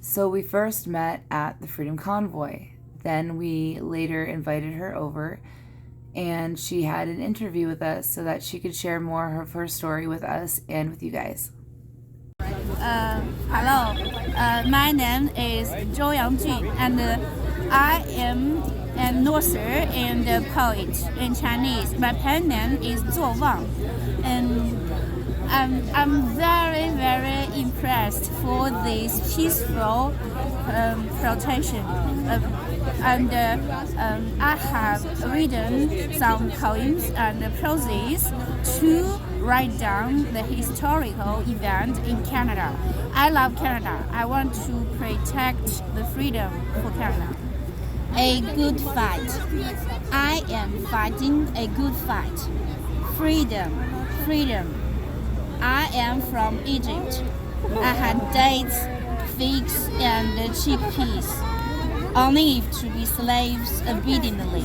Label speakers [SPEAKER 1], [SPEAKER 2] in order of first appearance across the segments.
[SPEAKER 1] So we first met at the Freedom Convoy. Then we later invited her over and she had an interview with us so that she could share more of her story with us and with you guys.
[SPEAKER 2] Hello, my name is Zuowang and I am an author and a poet in Chinese. My pen name is Zuowang, and I'm very, very impressed for this peaceful protection. I have written some poems and proses to write down the historical event in Canada. I love Canada. I want to protect the freedom for Canada. A good fight. I am fighting a good fight. Freedom, freedom. I am from Egypt. I had dates, figs, and chickpeas, only to be slaves obediently.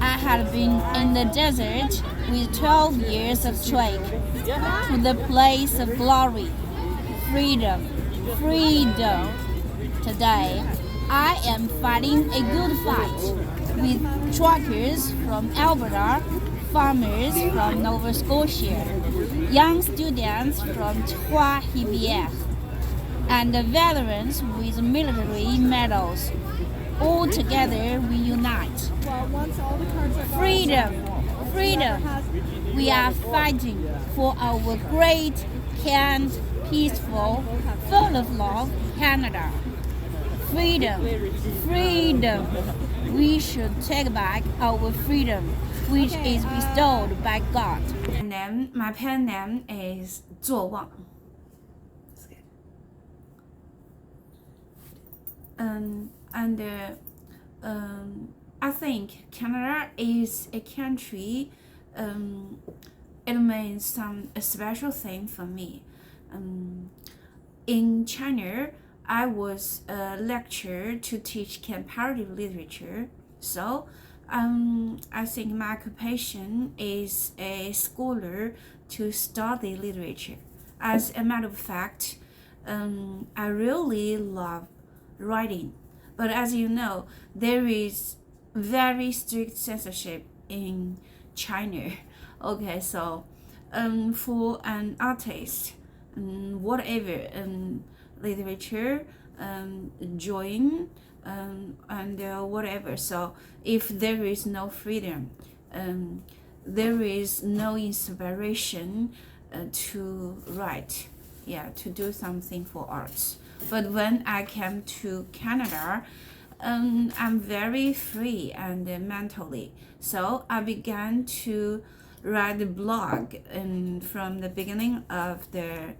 [SPEAKER 2] I had been in the desert with 12 years of trek to the place of glory. Freedom, freedom. Today, I am fighting a good fight with truckers from Alberta, farmers from Nova Scotia, young students from Trois-Rivières, and veterans with military medals. All together we unite. Freedom, freedom. We are fighting for our great, kind, peaceful, full of love Canada. Freedom, freedom. We should take back our freedom, which is bestowed by God. My pen name is Zuowang. I think Canada is a country. It means a special thing for me. In China, I was a lecturer to teach comparative literature. So I think my occupation is a scholar to study literature. As a matter of fact, I really love writing. But as you know, there is very strict censorship in China. Okay, so for an artist, whatever literature, drawing, and whatever. So if there is no freedom, there is no inspiration to write, to do something for arts. But when I came to Canada, I'm very free and mentally. So I began to write a blog from the beginning of the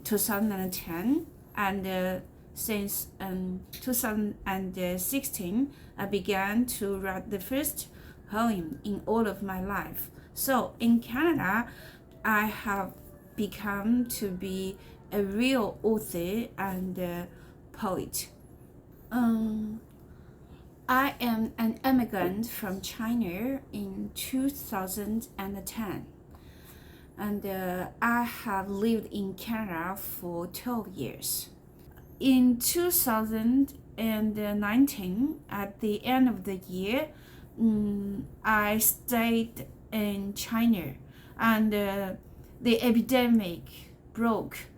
[SPEAKER 2] 2010, and since 2016, I began to write the first poem in all of my life. So in Canada, I have become to be a real author and poet. I am an immigrant from China in 2010, and I have lived in Canada for 12 years. In 2019, at the end of the year, I stayed in China, and the epidemic broke.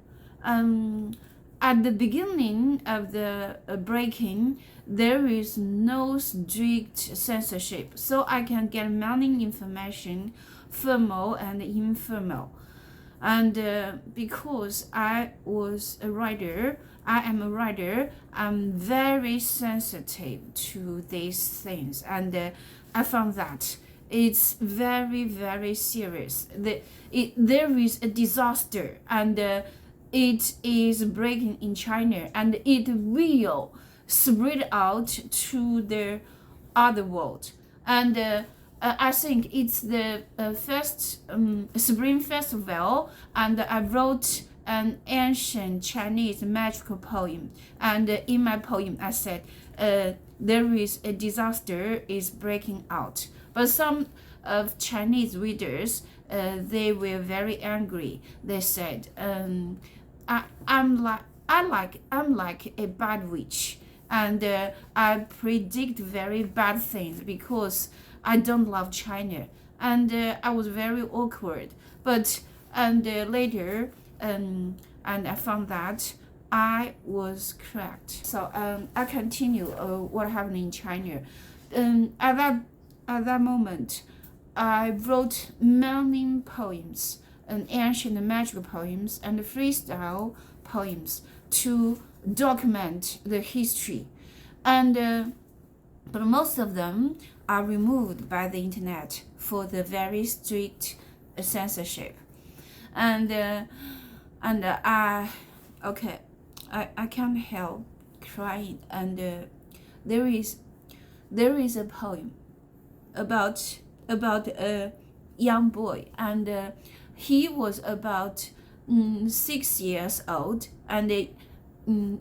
[SPEAKER 2] At the beginning of the breaking, there is no strict censorship, so I can get many information, formal and informal. And because I am a writer, I'm very sensitive to these things, and I found that it's very, very serious. There is a disaster, and it is breaking in China, and it will spread out to the other world. And I think it's the first Spring Festival, and I wrote an ancient Chinese magical poem. And in my poem, I said, there is a disaster is breaking out. But some of Chinese readers, they were very angry. They said, I'm like a bad witch, and I predict very bad things because I don't love China, and I was very awkward. But and later, and I found that I was correct. So I continue what happened in China. At that moment, I wrote many poems, ancient magic poems and freestyle poems to document the history, and but most of them are removed by the internet for the very strict censorship, and I can't help crying, and there is a poem about a young boy, and he was about 6 years old, and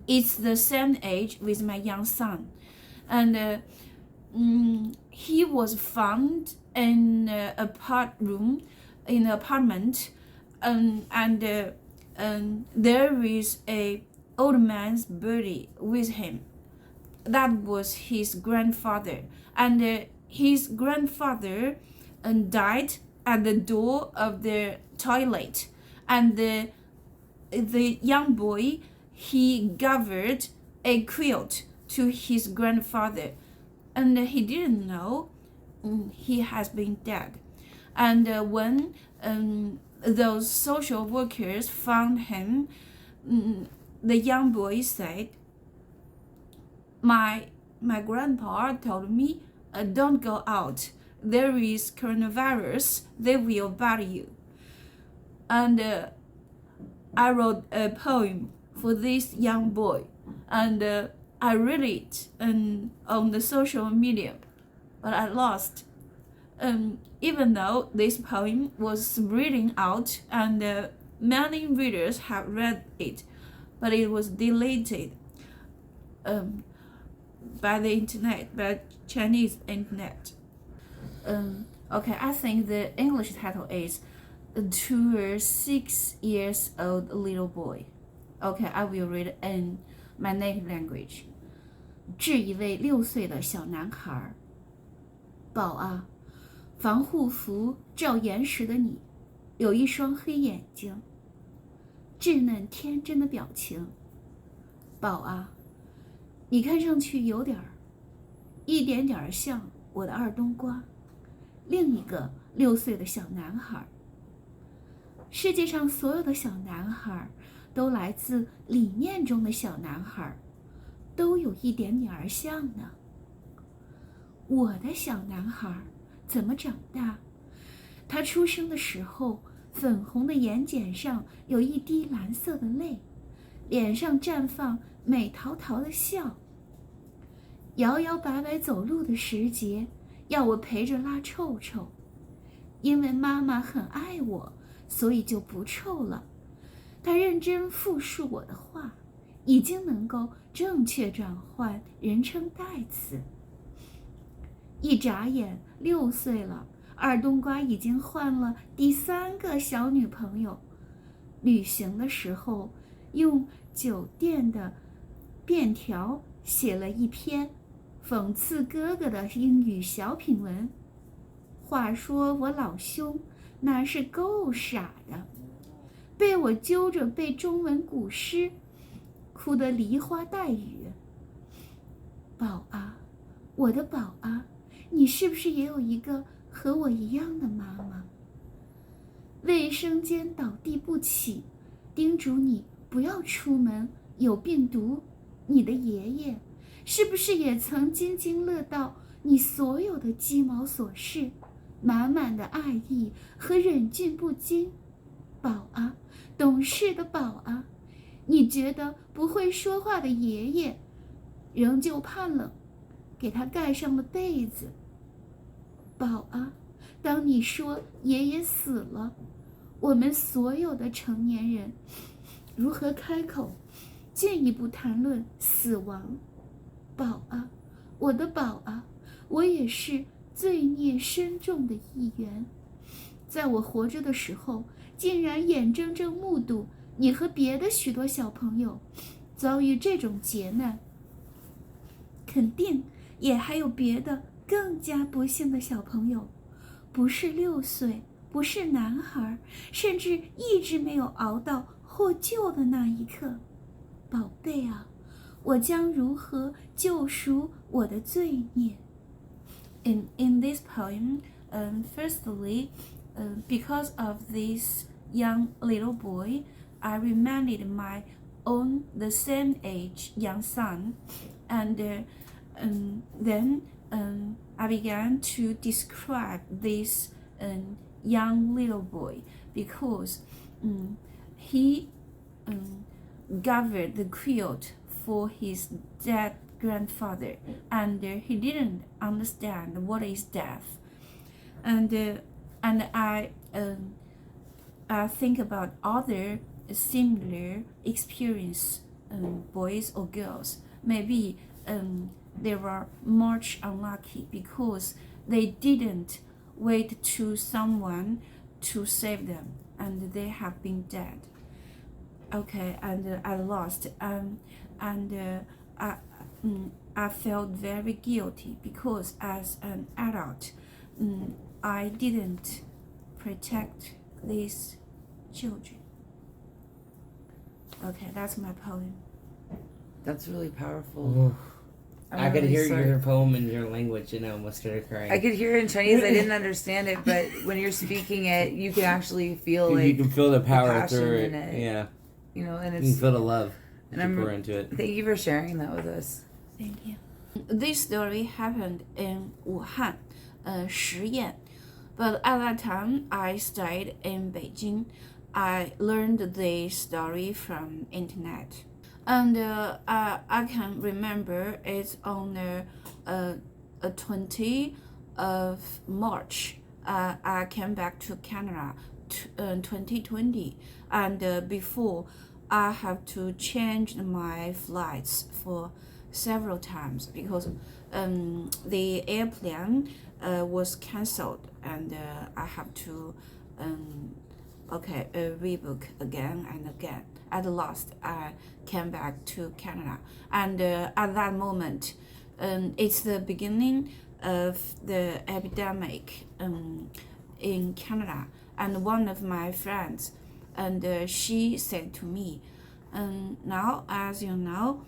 [SPEAKER 2] it's the same age with my young son, and he was found in an apartment, and there is a old man's body with him. That was his grandfather, and his grandfather died at the door of the toilet, and the young boy, he gathered a quilt to his grandfather, and he didn't know he has been dead. And when those social workers found him, the young boy said, my grandpa told me, don't go out, there is coronavirus, they will bite you. And I wrote a poem for this young boy, and I read it on the social media, but I lost. Even though this poem was reading out, and many readers have read it, but it was deleted by the internet, by Chinese internet. Okay, I think the English title is To a 6 years old little boy. Okay, I will read in my native language. 致一位6岁的小男孩，宝啊，防护服照严实的你，有一双黑眼睛，稚嫩天真的表情。宝啊，你看上去一点点像我的二冬瓜，另一个6岁的小男孩。世界上所有的小男孩都来自理念中的小男孩，都有一点点像呢。我的小男孩怎么长大？他出生的时候，粉红的眼睑上有一滴蓝色的泪，脸上绽放美陶陶的笑。摇摇摆摆走路的时节，要我陪着拉臭臭，因为妈妈很爱我，所以就不臭了。他认真复述我的话，已经能够正确转换人称代词。一眨眼6岁了，二冬瓜已经换了第3个小女朋友。旅行的时候，用酒店的便条写了一篇讽刺哥哥的英语小品文。话说我老兄那是够傻的，被我揪着背中文古诗，哭得梨花带雨。宝啊，我的宝啊，你是不是也有一个和我一样的妈妈？卫生间倒地不起，叮嘱你不要出门，有病毒。你的爷爷是不是也曾津津乐道你所有的鸡毛琐事，满满的爱意和忍俊不禁？宝啊，懂事的宝啊，你觉得不会说话的爷爷仍旧怕冷，给他盖上了被子。宝啊，当你说爷爷死了，我们所有的成年人如何开口进一步谈论死亡？宝啊，我的宝啊，我也是罪孽深重的一员。在我活着的时候，竟然眼睁睁目睹你和别的许多小朋友遭遇这种劫难，肯定也还有别的更加不幸的小朋友，不是6岁，不是男孩，甚至一直没有熬到获救的那一刻。宝贝啊，我将如何救赎我的罪孽？ In this poem, firstly, because of this young little boy, I reminded my own the same age young son, and then I began to describe this young little boy because he gathered the quilt for his dead grandfather, and he didn't understand what is death, and I think about other similar experience, boys or girls. Maybe they were much unlucky because they didn't wait to someone to save them, and they have been dead. Okay, and I lost, I felt very guilty because as an adult, I didn't protect these children. Okay, that's my poem.
[SPEAKER 1] That's really powerful.
[SPEAKER 3] Ooh. I could
[SPEAKER 1] really
[SPEAKER 3] hear
[SPEAKER 1] sorry.
[SPEAKER 3] your poem in your language, and I almost started crying.
[SPEAKER 1] I could hear it in Chinese. I didn't understand it, but when you're speaking it, you can actually feel
[SPEAKER 3] you can feel the power
[SPEAKER 1] passion
[SPEAKER 3] through
[SPEAKER 1] in
[SPEAKER 3] it.
[SPEAKER 1] it.
[SPEAKER 3] Yeah,
[SPEAKER 1] you know, and
[SPEAKER 3] you can
[SPEAKER 1] it's.
[SPEAKER 3] feel the love
[SPEAKER 1] And
[SPEAKER 3] that you
[SPEAKER 1] I'm-
[SPEAKER 3] pour into it.
[SPEAKER 1] Thank you for sharing that with us.
[SPEAKER 2] Thank you. This story happened in Wuhan, Shiyan. But at that time, I stayed in Beijing. I learned this story from internet. And I can remember it's on the 20th of March. I came back to Canada 2020. And before, I have to change my flights for several times because the airplane was cancelled, and I have to rebook again and again. At last, I came back to Canada, and at that moment, it's the beginning of the epidemic in Canada. And one of my friends, and she said to me, now, as you know,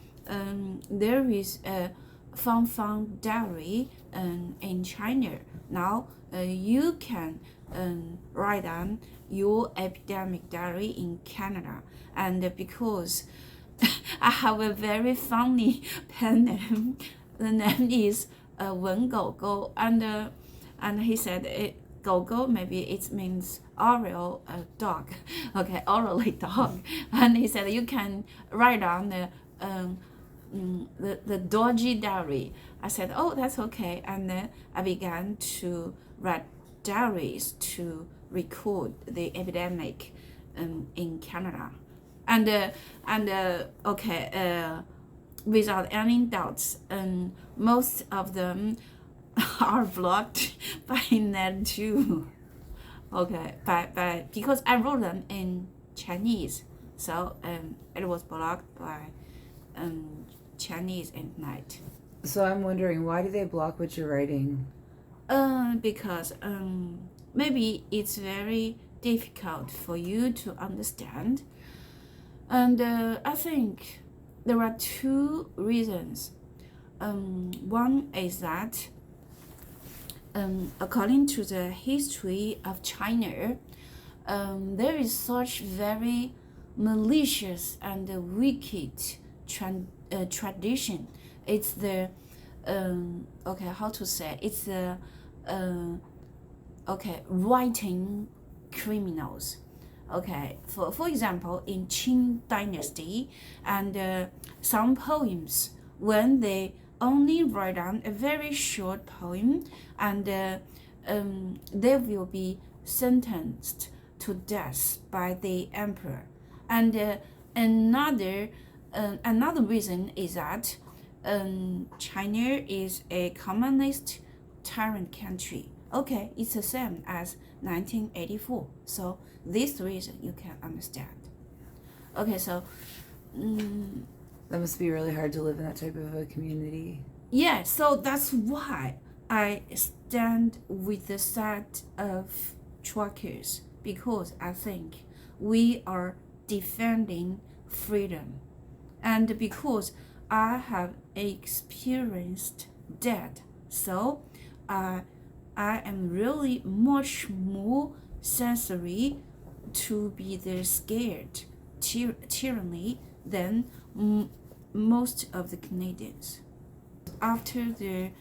[SPEAKER 2] there is a Fang diary in China. Now you can write down your epidemic diary in Canada. And because I have a very funny pen name, the name is Wen Gou Gou, and he said Gou Gou, maybe it means oral dog, okay, orally dog. And he said you can write down the dodgy diary. I said, oh, that's okay. And then I began to write diaries to record the epidemic in Canada. Without any doubts, most of them are blocked by net too. Okay, because I wrote them in Chinese, so it was blocked by Chinese internet.
[SPEAKER 1] So I'm wondering, why do they block what you're writing?
[SPEAKER 2] Because maybe it's very difficult for you to understand, and I think there are two reasons. One is that according to the history of China, there is such very malicious and wicked tradition. It's the it's the writing criminals. Okay, for example, in Qing Dynasty, and some poems, when they only write down a very short poem, and they will be sentenced to death by the emperor. And another reason is that China is a communist tyrant country. Okay, it's the same as 1984. So this reason you can understand. Okay, so
[SPEAKER 1] That must be really hard to live in that type of a community.
[SPEAKER 2] Yeah, so that's why I stand with the side of truckers, because I think we are defending freedom, and because I have experienced that, so I am really much more sensory to be the scared tyranny than most of the Canadians. After the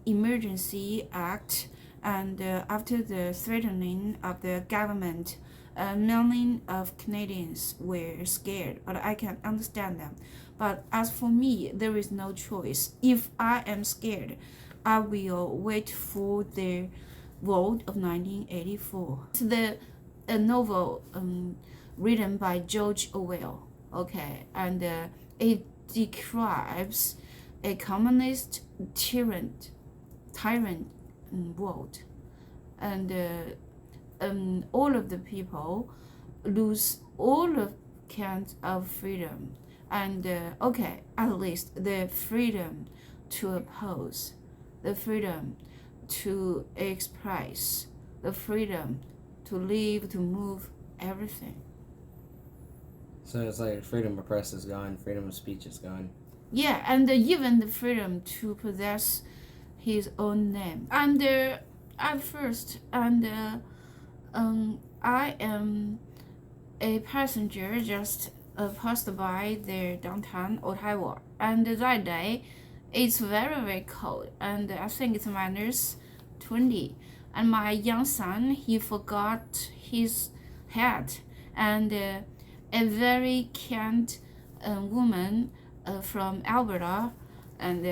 [SPEAKER 2] Emergency Act and after the threatening of the government, many of Canadians were scared, but I can understand them. But as for me, there is no choice. If I am scared, I will wait for the vote of 1984. It's a novel written by George Orwell. Okay, and it describes a communist tyrant world, and all of the people lose all of kinds of freedom, and okay, at least the freedom to oppose, the freedom to express, the freedom to live, to move, everything.
[SPEAKER 3] So it's like freedom of press is gone, freedom of speech is gone.
[SPEAKER 2] Yeah, and even the freedom to possess his own name. And at first, and I am a passenger just passed by the downtown Ottawa, and that day it's very very cold, and I think it's -20, and my young son, he forgot his hat, and a very kind woman from Alberta, and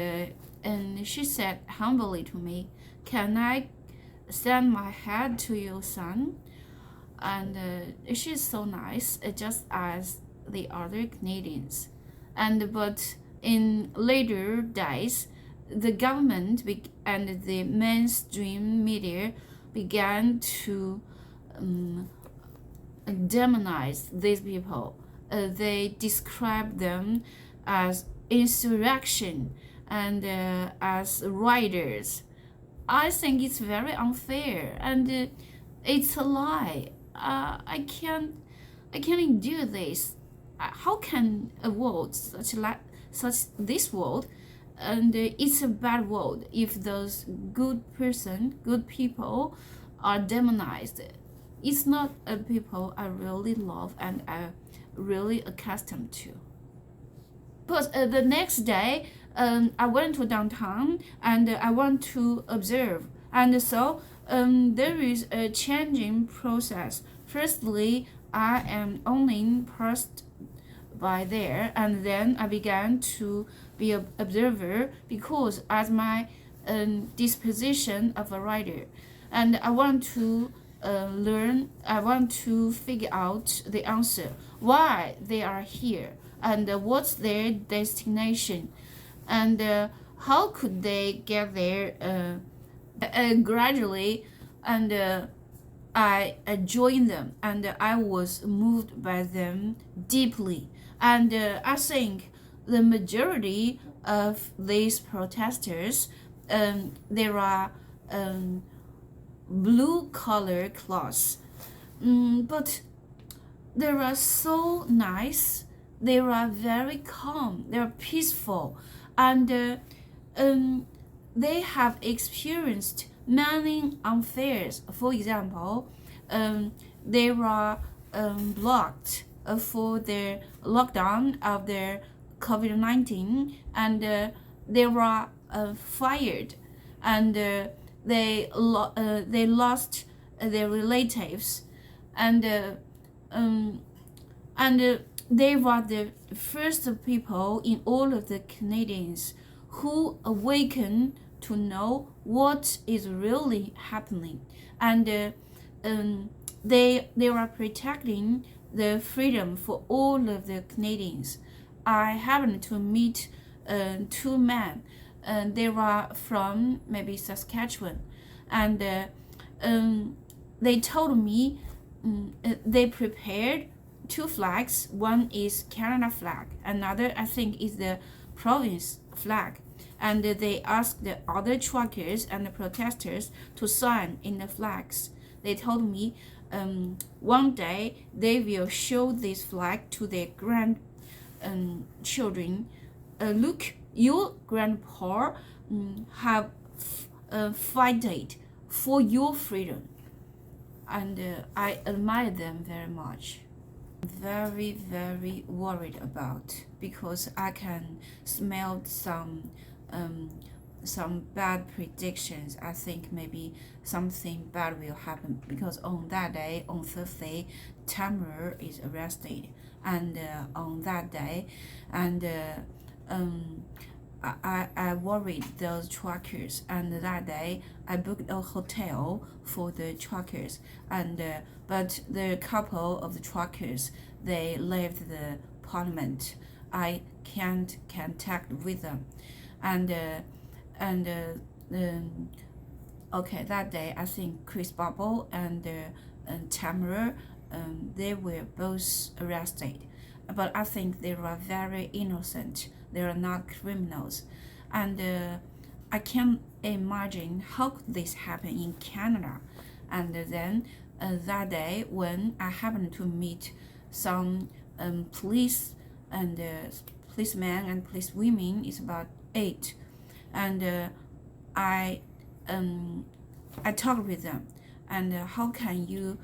[SPEAKER 2] she said humbly to me, "Can I send my hat to your son?" And she's so nice, just as the other Canadians. And but in later days, the government and the mainstream media began to demonize these people. They describe them as insurrection and as rioters. I think it's very unfair, and it's a lie. I can't endure this. How can a world such this world, and it's a bad world if those good people are demonized. It's not a people I really love and I really accustomed to. But the next day, I went to downtown and I want to observe, and so there is a changing process. Firstly, I am only passed by there, and then I began to be an observer because as my disposition of a writer, and I want to learn. I want to figure out the answer why they are here and what's their destination, and how could they get there gradually, and I joined them, and I was moved by them deeply, and I think the majority of these protesters, there are blue collar clothes, but they are so nice, they are very calm, they are peaceful, and they have experienced many unfairs. For example, they were blocked for the lockdown of the COVID-19, and they were fired, and they lost their relatives, and they were the first people in all of the Canadians who awakened to know what is really happening, and they were protecting the freedom for all of the Canadians. I happened to meet two men. They were from maybe Saskatchewan, and they told me they prepared two flags. One is Canada flag, another I think is the province flag. And they asked the other truckers and the protesters to sign in the flags. They told me one day they will show this flag to their grandchildren. Look, your grandpa have fighted for your freedom. And I admire them very much. Very, very worried about, because I can smell some bad predictions. I think maybe something bad will happen, because on that day, on Thursday, Tamara is arrested, and on that day, and I worried those truckers, and that day I booked a hotel for the truckers, and but the couple of the truckers, they left the parliament. I can't contact with them, and okay, that day I think Chris Bubble and Tamara, they were both arrested, but I think they were very innocent. They are not criminals, and I can't imagine how could this happen in Canada. And then that day, when I happened to meet some police and policemen and policewomen, is about 8, and I talked with them, and how can you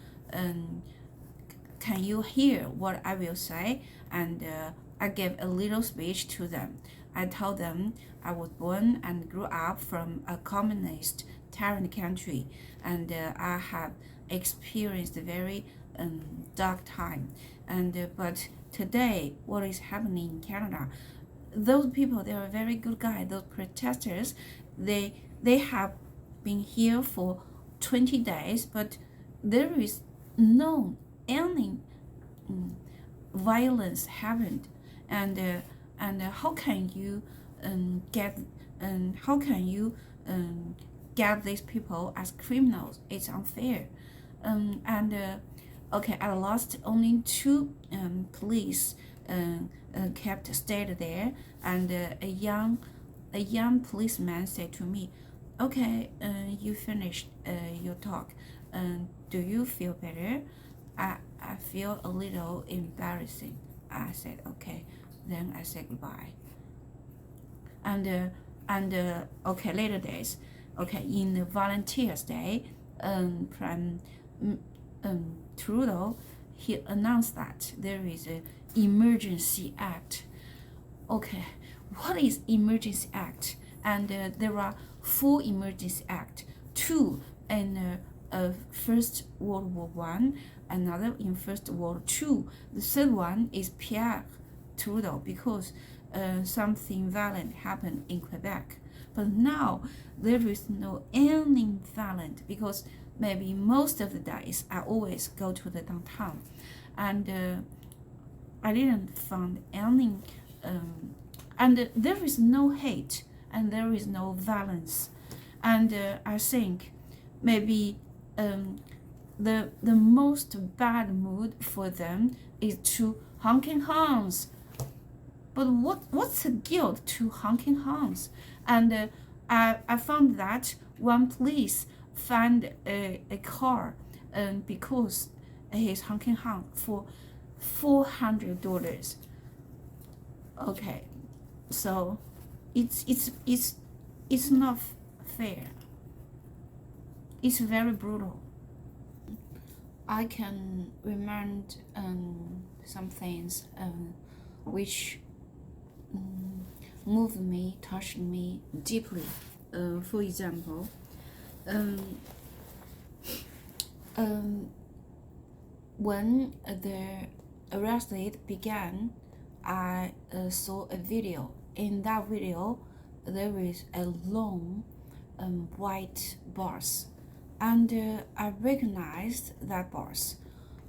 [SPEAKER 2] hear what I will say? And I gave a little speech to them. I told them I was born and grew up from a communist tyrant country, and I have experienced a very dark time. And but today, what is happening in Canada? Those people, they are very good guys. Those protesters, they have been here for 20 days, but there is no any violence happened. And how can you get these people as criminals? It's unfair. Okay, at last only 2 police stayed there, and a young policeman said to me, "Okay, you finished your talk. Do you feel better?" I feel a little embarrassing. I said, "Okay." Then I said goodbye. And okay, later days, okay, in the Volunteers Day, Prime Trudeau, he announced that there is an emergency act. Okay, what is emergency act? And there are 4 emergency act, 2 in First World War I, another in First World II. The third one is Pierre Trudeau, because something violent happened in Quebec. But now there is no any violent, because maybe most of the days I always go to the downtown, and I didn't find any, and there is no hate, and there is no violence. And I think maybe the most bad mood for them is to honking horns. But what's the guilt to honking horns? And I found that one police found a car because he's honking horn for $400. Okay, so it's not fair. It's very brutal. I can remember some things which moved me, touched me deeply. For example, when the arrested began, I saw a video. In that video, there is a long white bus, and I recognized that bus.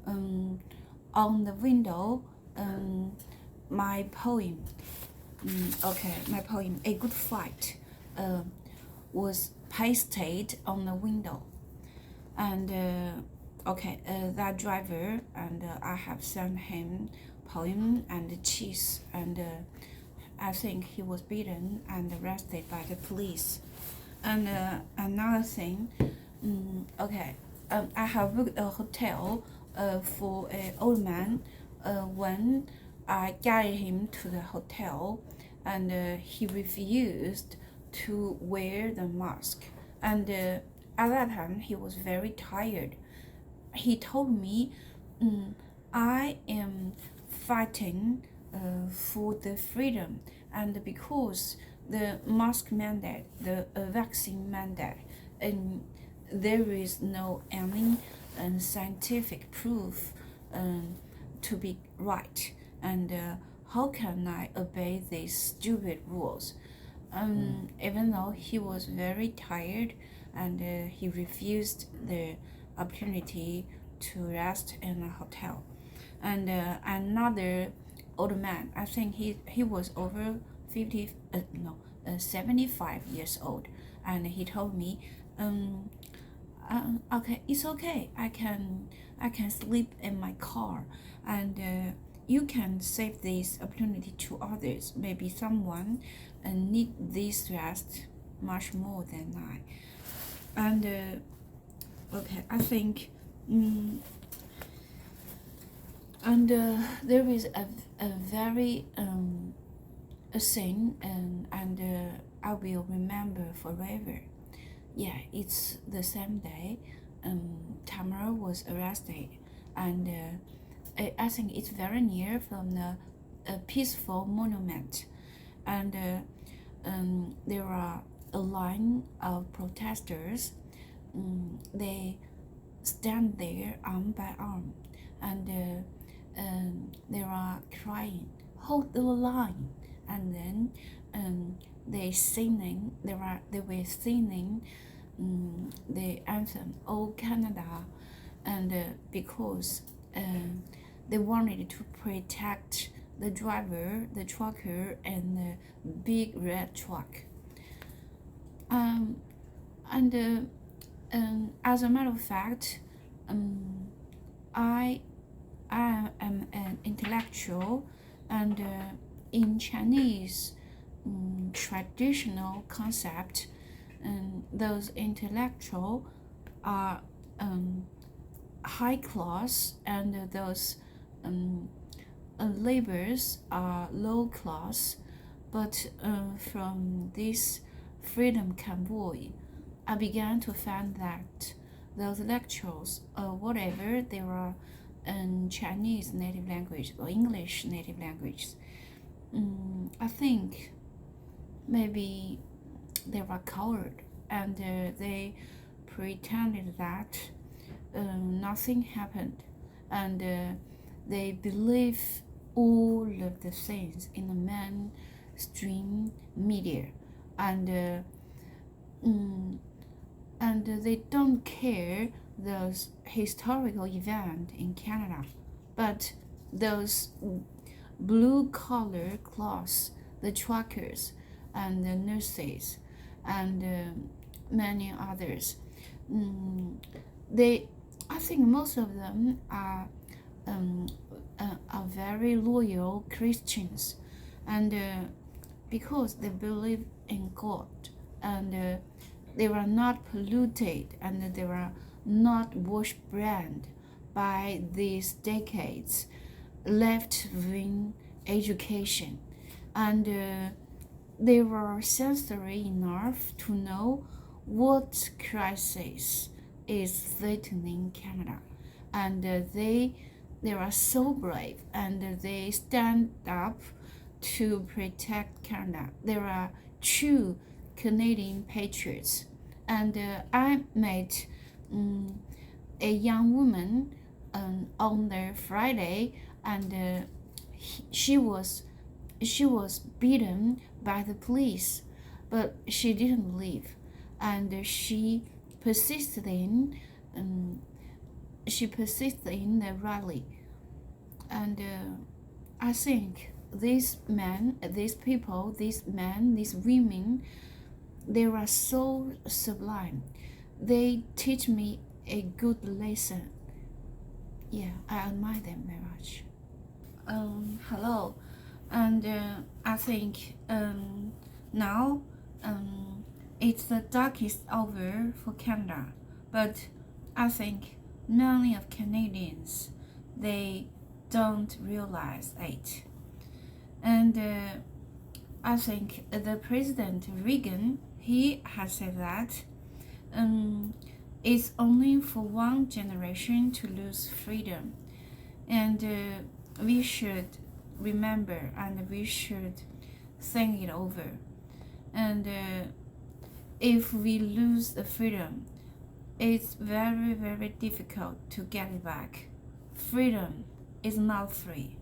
[SPEAKER 2] On the window, my poem, A Good Fight, was pasted on the window. And okay, that driver, and I have sent him poem and cheese, and I think he was beaten and arrested by the police. And another thing, okay, I have booked a hotel for an old man. When I guided him to the hotel, and he refused to wear the mask. And at that time, he was very tired. He told me, I am fighting for the freedom, and because the mask mandate, the vaccine mandate, and there is no any scientific proof to be right, and how can I obey these stupid rules? Even though he was very tired, and he refused the opportunity to rest in a hotel. And another old man, I think he was over 75 years old, and he told me, okay, it's okay, I can sleep in my car, and you can save this opportunity to others. Maybe someone need this rest much more than I. And okay, I think and there is a very a thing, and I will remember forever. Yeah, it's the same day Tamara was arrested, and I think it's very near from the peaceful monument, and there are a line of protesters. They stand there arm by arm, and they are crying, "Hold the line!" And then they were singing the anthem, "Oh Canada," and because they wanted to protect the driver, the trucker, and the big red truck. And as a matter of fact, I am an intellectual, and in Chinese traditional concept, those intellectual are high class, and those laborers are low class. But from this Freedom Convoy, I began to find that those lectures, whatever they are Chinese native language or English native language, I think maybe they were coward, and they pretended that nothing happened, and they believe all of the things in the mainstream media, and they don't care those historical events in Canada, but those blue-collar class, the truckers and the nurses and many others, I think most of them are very loyal Christians, and because they believe in God, and they were not polluted, and they were not washed brand by these decades left-wing education, and they were sensory enough to know what crisis is threatening Canada, and they are so brave, and they stand up to protect Canada. They are true Canadian patriots. And I met a young woman on the Friday, and she was beaten by the police, but she didn't leave, and she persisted in the rally. And I think these men, these people, these men, these women, they are so sublime. They teach me a good lesson. yeah, I admire them very much. Hello, and I think now it's the darkest hour for Canada, but I think many of Canadians they don't realize it, and I think the President Reagan he has said that it's only for one generation to lose freedom, and we should remember and we should think it over. And if we lose the freedom, it's very, very difficult to get it back. Freedom is not free.